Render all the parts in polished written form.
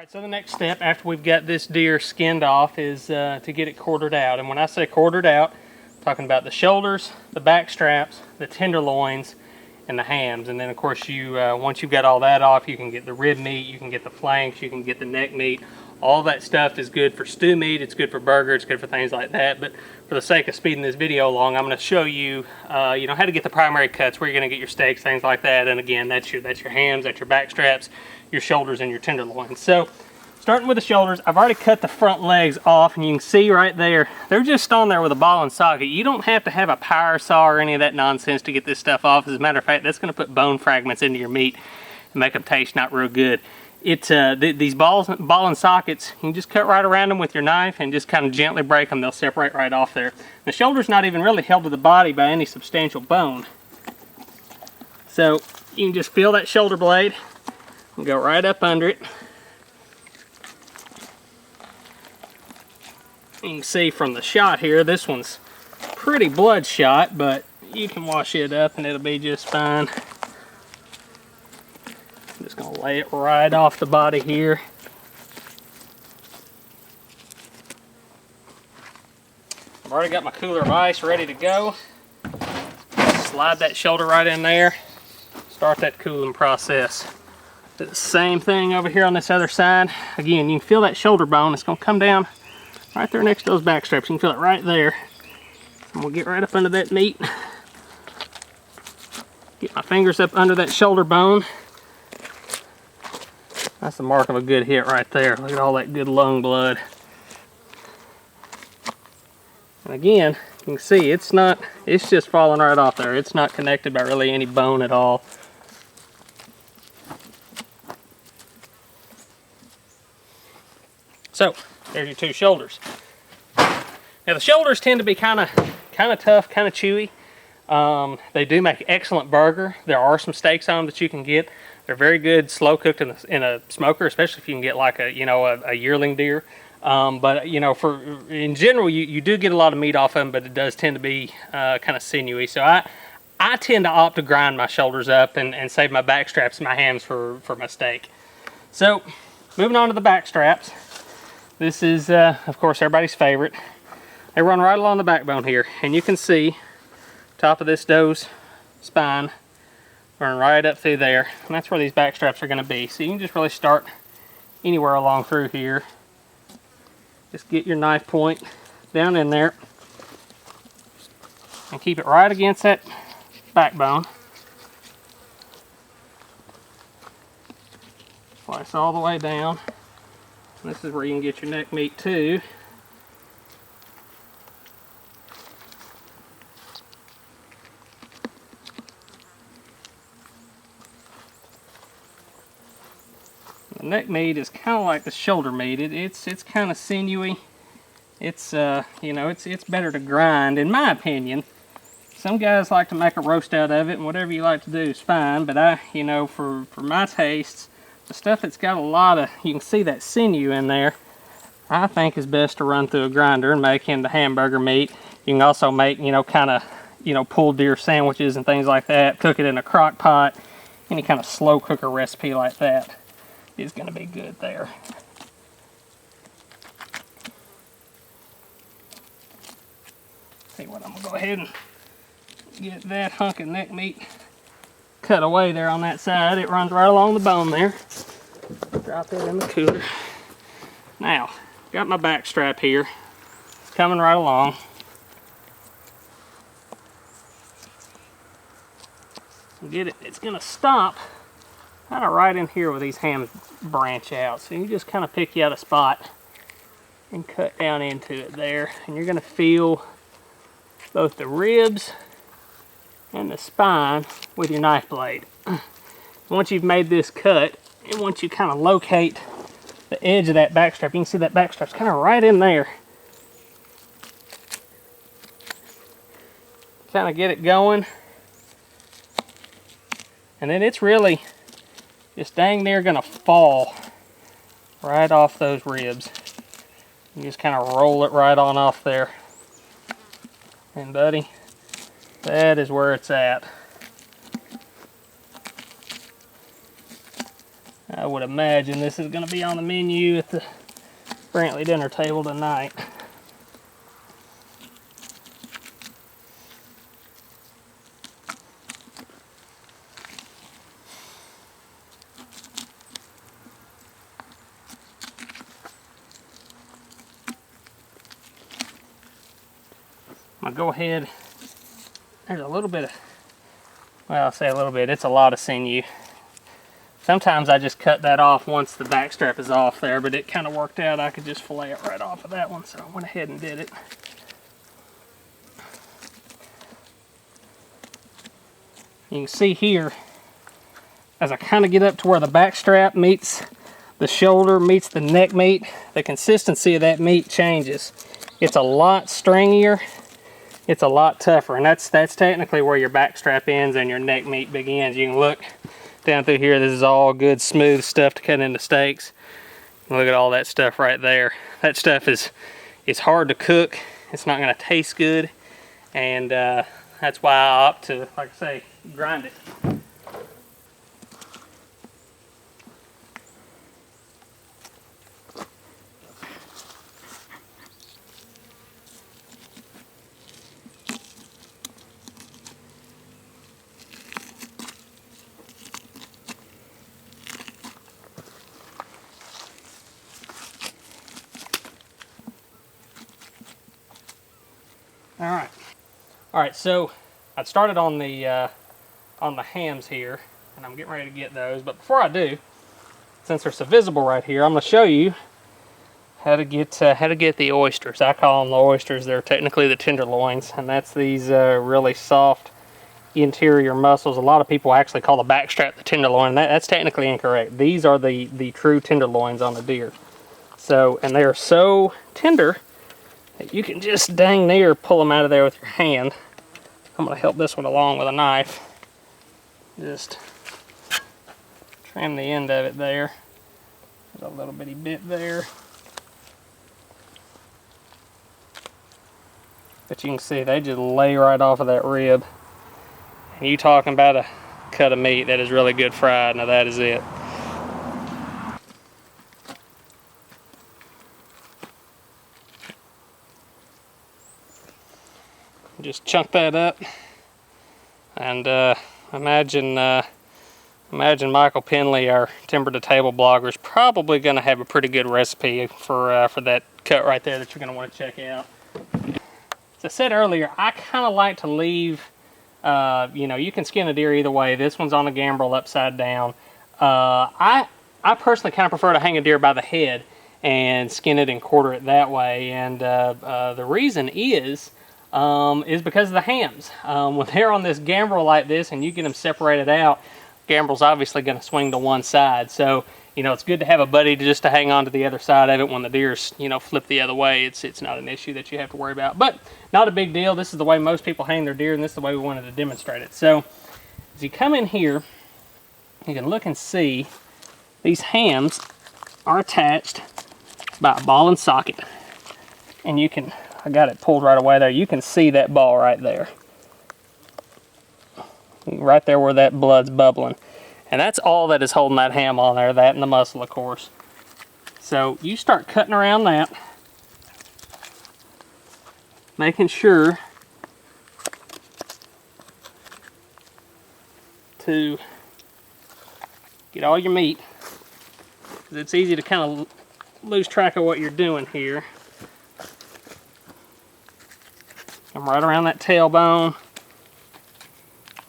Alright, so the next step after we've got this deer skinned off is to get it quartered out. And when I say quartered out, I'm talking about the shoulders, the back straps, the tenderloins, and the hams. And then of course you once you've got all that off, you can get the rib meat, you can get the flanks, you can get the neck meat. All that stuff is good for stew meat, it's good for burger, it's good for things like that. But for the sake of speeding this video along, I'm going to show you how to get the primary cuts, where you're going to get your steaks, things like that. And again, that's your hams, that's your back straps, your shoulders, and your tenderloins. So starting with the shoulders, I've already cut the front legs off, and you can see right there, they're just on there with a ball and socket. You don't have to have a power saw or any of that nonsense to get this stuff off. As a matter of fact, that's going to put bone fragments into your meat and make them taste not real good. These ball and sockets, you can just cut right around them with your knife and just kind of gently break them. They'll separate right off there. The shoulder's not even really held to the body by any substantial bone. So you can just feel that shoulder blade and go right up under it. You can see from the shot here, this one's pretty bloodshot, but you can wash it up and it'll be just fine. I'm just going to lay it right off the body here. I've already got my cooler of ice ready to go. Slide that shoulder right in there. Start that cooling process. Do the same thing over here on this other side. Again, you can feel that shoulder bone. It's going to come down right there next to those back straps. You can feel it right there. And we'll get right up under that meat. Get my fingers up under that shoulder bone. That's the mark of a good hit right there. Look at all that good lung blood. And again, you can see it's just falling right off there. It's not connected by really any bone at all. So, there's your two shoulders. Now the shoulders tend to be kind of tough, kind of chewy. They do make excellent burger. There are some steaks on them that you can get. They're very good slow cooked in a smoker, especially if you can get like a yearling deer. But in general, you do get a lot of meat off them, but it does tend to be kind of sinewy. So I tend to opt to grind my shoulders up and save my back straps and my hams for my steak. So moving on to the back straps. This is, of course, everybody's favorite. They run right along the backbone here, and you can see top of this doe's spine run right up through there, and that's where these back straps are going to be. So you can just really start anywhere along through here. Just get your knife point down in there and keep it right against that backbone. Slice all the way down. This is where you can get your neck meat too. The neck meat is kind of like the shoulder meat. It's kind of sinewy. It's it's better to grind, in my opinion. Some guys like to make a roast out of it, and whatever you like to do is fine. But for my tastes, the stuff that's got a lot of, you can see that sinew in there, I think is best to run through a grinder and make into hamburger meat. You can also make, pulled deer sandwiches and things like that. Cook it in a crock pot. Any kind of slow cooker recipe like that is going to be good there. See what, I'm going to go ahead and get that hunk of neck meat cut away there on that side. It runs right along the bone there. Drop that in the cooler. Now, got my back strap here. It's coming right along. Get it. It's going to stop kind of right in here where these hams branch out. So you just kind of pick you out a spot and cut down into it there. And you're going to feel both the ribs and the spine with your knife blade. Once you've made this cut, and once you kind of locate the edge of that back strap, you can see that back strap's kind of right in there. Kind of get it going. And then it's really just dang near gonna fall right off those ribs. You just kind of roll it right on off there. And buddy, that is where it's at. I would imagine this is going to be on the menu at the Brantley dinner table tonight. I'm going to go ahead. There's a little bit of, well, I'll say a little bit, it's a lot of sinew. Sometimes I just cut that off once the backstrap is off there, but it kind of worked out. I could just fillet it right off of that one, so I went ahead and did it. You can see here, as I kind of get up to where the backstrap meets the shoulder, meets the neck meat, the consistency of that meat changes. It's a lot stringier, it's a lot tougher, and that's technically where your backstrap ends and your neck meat begins. You can look down through here, this is all good smooth stuff to cut into steaks. Look at all that stuff right there. That stuff is hard to cook, it's not going to taste good, and that's why I opt to, like I say, grind it. All right, so I started on the hams here, and I'm getting ready to get those. But before I do, since they're so visible right here, I'm going to show you how to get the oysters. I call them the oysters. They're technically the tenderloins, and that's these really soft interior muscles. A lot of people actually call the backstrap the tenderloin. That's technically incorrect. These are the true tenderloins on a deer. So, and they are so tender that you can just dang near pull them out of there with your hand. I'm going to help this one along with a knife. Just trim the end of it there. There's a little bitty bit there. But you can see they just lay right off of that rib. And you talking about a cut of meat that is really good fried. Now that is it. Just chunk that up, and imagine Michael Penley, our Timber to Table blogger, is probably going to have a pretty good recipe for that cut right there that you're going to want to check out. As I said earlier, I kind of like to leave, you know, you can skin a deer either way. This one's on a gambrel upside down. I personally kind of prefer to hang a deer by the head and skin it and quarter it that way, and the reason is because of the hams. When they're on this gambrel like this and you get them separated out, gambrel's obviously going to swing to one side. So, you know, it's good to have a buddy to hang on to the other side of it when the deer's, you know, flip the other way. It's not an issue that you have to worry about. But not a big deal. This is the way most people hang their deer, and this is the way we wanted to demonstrate it. So, as you come in here, you can look and see these hams are attached by a ball and socket. And you can, I got it pulled right away there. You can see that ball right there. Right there where that blood's bubbling. And that's all that is holding that ham on there, that and the muscle, of course. So you start cutting around that, making sure to get all your meat, because it's easy to kind of lose track of what you're doing here. Come right around that tailbone,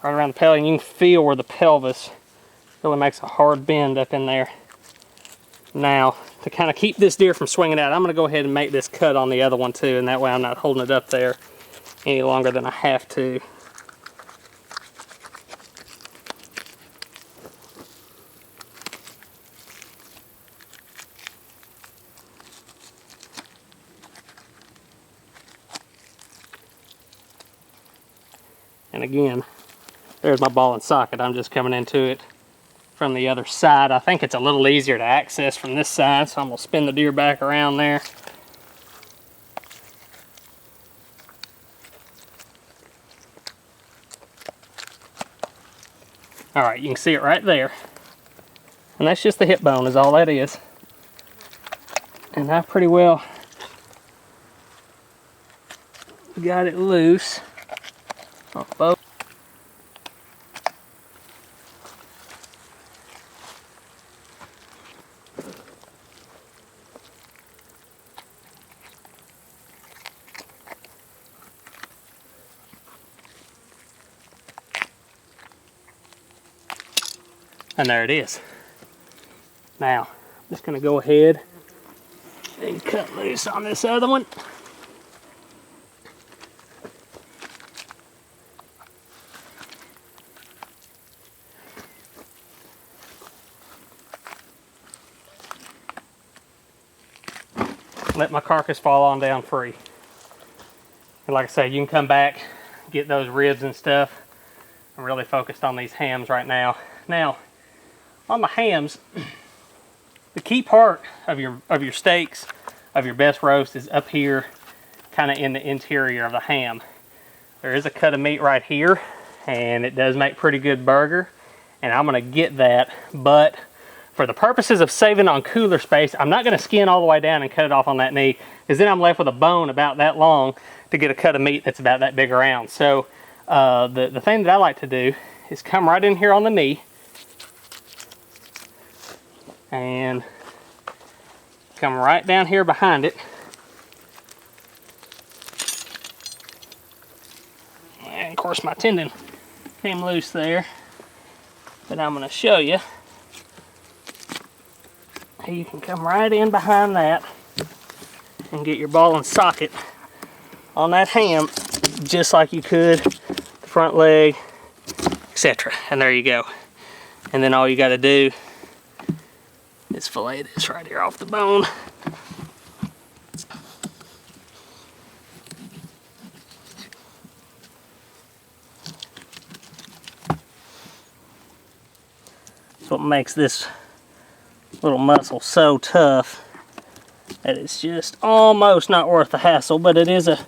right around the pelvis, and you can feel where the pelvis really makes a hard bend up in there. Now, to kind of keep this deer from swinging out, I'm going to go ahead and make this cut on the other one too, and that way I'm not holding it up there any longer than I have to. And again, there's my ball and socket. I'm just coming into it from the other side. I think it's a little easier to access from this side, so I'm going to spin the deer back around there. Alright, you can see it right there. And that's just the hip bone is all that is. And I pretty well got it loose on both. And there it is. Now, I'm just going to go ahead and cut loose on this other one. Let my carcass fall on down free. And like I say, you can come back, get those ribs and stuff. I'm really focused on these hams right now. Now, on the hams, the key part of your steaks, of your best roast, is up here, kind of in the interior of the ham. There is a cut of meat right here, and it does make pretty good burger, and I'm going to get that, but for the purposes of saving on cooler space, I'm not going to skin all the way down and cut it off on that knee, because then I'm left with a bone about that long to get a cut of meat that's about that big around. So the thing that I like to do is come right in here on the knee, and come right down here behind it. And of course my tendon came loose there, but I'm going to show you how you can come right in behind that and get your ball and socket on that ham just like you could the front leg, etc. And there you go. And then all you got to do is fillet this right here off the bone. That's what makes this little muscle so tough that it's just almost not worth the hassle, but it is a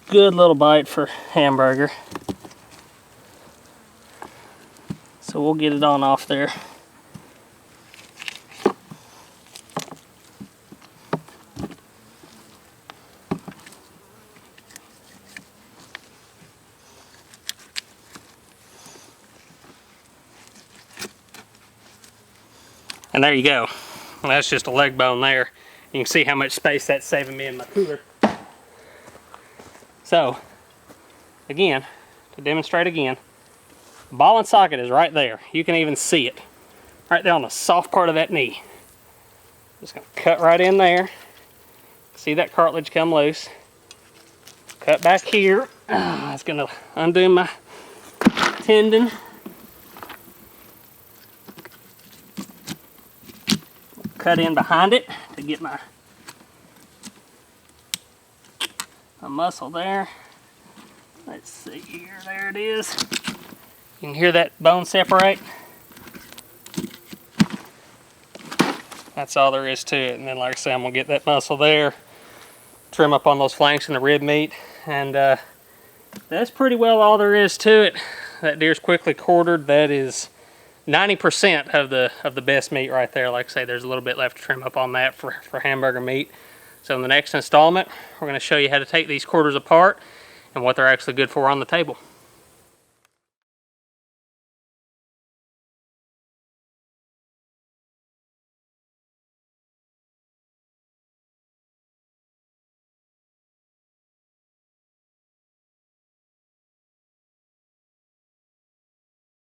good little bite for hamburger. So we'll get it on off there. And there you go. Well, that's just a leg bone there. You can see how much space that's saving me in my cooler. So, again, to demonstrate again, the ball and socket is right there. You can even see it. Right there on the soft part of that knee. Just going to cut right in there. See that cartilage come loose. Cut back here. It's going to undo my tendon. Cut in behind it to get my muscle there. Let's see here, there it is. You can hear that bone separate. That's all there is to it. And then like I say, I'm gonna get that muscle there, trim up on those flanks and the rib meat, and that's pretty well all there is to it. That deer's quickly quartered. That is 90% of the best meat right there. Like I say, there's a little bit left to trim up on that for hamburger meat. So in the next installment, we're going to show you how to take these quarters apart and what they're actually good for on the table.